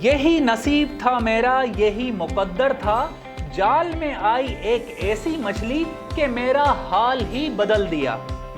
یہی نصیب تھا میرا، یہی مقدر تھا، جال میں آئی ایک ایسی مچھلی کہ میرا حال ہی بدل دیا۔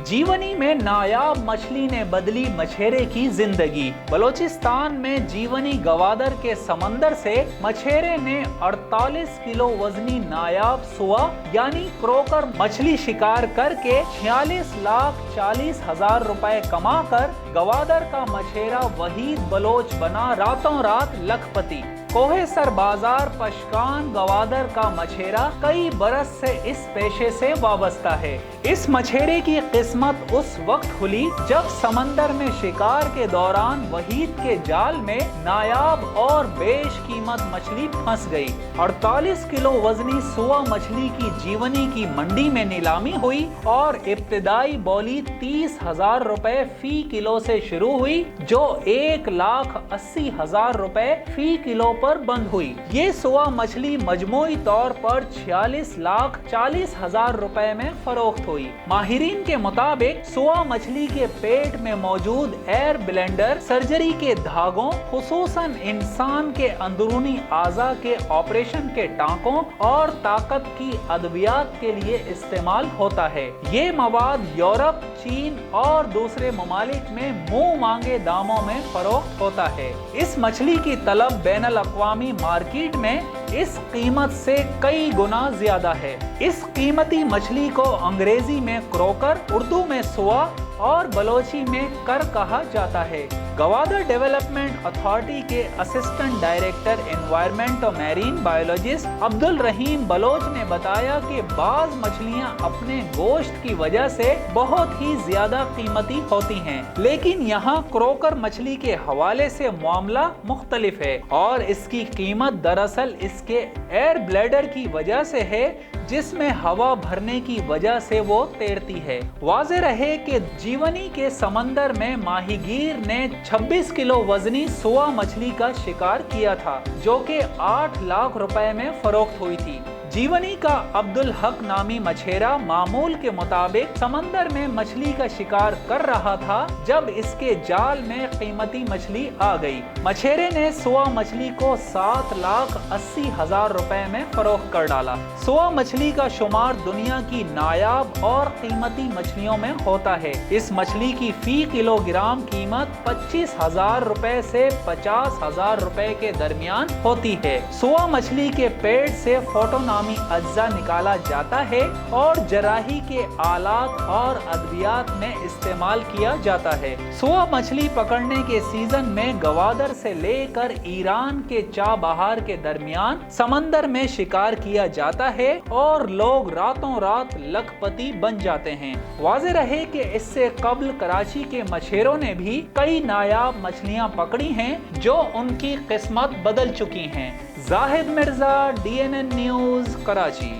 جیونی میں نایاب مچھلی نے بدلی مچھیرے کی زندگی۔ بلوچستان میں جیونی گوادر کے سمندر سے مچھیرے نے 48 کلو وزنی نایاب سوا یعنی کروکر مچھلی شکار کر کے 46,40,000 روپے کما کر گوادر کا مچھیرہ وحید بلوچ بنا راتوں رات لکھ پتی۔ کوہ سر بازار پشکان گوادر کا مچھیرہ کئی برس سے اس پیشے سے وابستہ ہے۔ اس مچھیرے کی قسمت اس وقت کھلی جب سمندر میں شکار کے دوران وحید کے جال میں نایاب اور بیش قیمت مچھلی پھنس گئی۔ 48 کلو وزنی سوا مچھلی کی جیونی کی منڈی میں نیلامی ہوئی اور ابتدائی بولی 30,000 روپے فی کلو سے شروع ہوئی جو 1,80,000 روپے فی کلو پر بند ہوئی۔ یہ سوا مچھلی مجموعی طور پر 46,40,000 روپے میں فروخت ہوئی۔ ماہرین کے مطابق سوا مچھلی کے پیٹ میں موجود ایئر بلینڈر سرجری کے دھاگوں خصوصاً انسان کے اندرونی اعضاء کے آپریشن کے ٹانکوں اور طاقت کی ادویات کے لیے استعمال ہوتا ہے۔ یہ مواد یورپ، چین اور دوسرے ممالک میں منہ مانگے داموں میں فروخت ہوتا ہے۔ اس مچھلی کی طلب بین الاقوامی مارکیٹ میں اس قیمت سے کئی گنا زیادہ ہے۔ اس قیمتی مچھلی کو انگریزی میں کروکر، اردو میں سوا اور بلوچی میں کر کہا جاتا ہے۔ گوادر ڈیولپمنٹ اتھارٹی کے اسسٹنٹ ڈائریکٹر انوائرمنٹ و میرین بایولوجسٹ عبدالرحیم بلوچ نے بتایا کہ بعض مچھلیاں اپنے گوشت کی وجہ سے بہت ہی زیادہ قیمتی ہوتی ہیں، لیکن یہاں کروکر مچھلی کے حوالے سے معاملہ مختلف ہے اور اس کی قیمت دراصل اس کے ایئر بلیڈر کی وجہ سے ہے جس میں ہوا بھرنے کی وجہ سے وہ تیرتی ہے۔ واضح رہے کہ جیونی کے سمندر میں ماہی گیر نے 26 کلو وزنی سوا مچھلی کا شکار کیا تھا جو کہ 8 لاکھ روپے میں فروخت ہوئی تھی۔ جیونی کا عبدالحق نامی مچھیرہ معمول کے مطابق سمندر میں مچھلی کا شکار کر رہا تھا جب اس کے جال میں قیمتی مچھلی آ گئی۔ مچھیرے نے سوا مچھلی کو 7,80,000 روپے میں فروخت کر ڈالا۔ سوا مچھلی کا شمار دنیا کی نایاب اور قیمتی مچھلیوں میں ہوتا ہے۔ اس مچھلی کی فی کلو گرام قیمت 25,000 روپے سے 50,000 روپے کے درمیان ہوتی ہے۔ سوا مچھلی کے پیٹ سے فوٹو نامی اجزاء نکالا جاتا ہے اور جراحی کے آلات اور ادویات میں استعمال کیا جاتا ہے۔ سوا مچھلی پکڑنے کے سیزن میں گوادر سے لے کر ایران کے چابہار کے درمیان سمندر میں شکار کیا جاتا ہے اور لوگ راتوں رات لکھ پتی بن جاتے ہیں۔ واضح رہے کہ اس سے قبل کراچی کے مچھیروں نے بھی کئی نایاب مچھلیاں پکڑی ہیں جو ان کی قسمت بدل چکی ہیں۔ زاہد مرزا، DNN نیوز، کراچی۔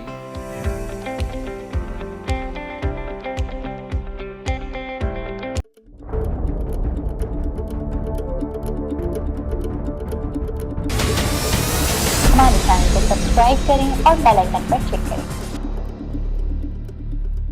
ہمارے چینل کو سبسکرائب کریں اور بیل آئکن پر کلک کریں۔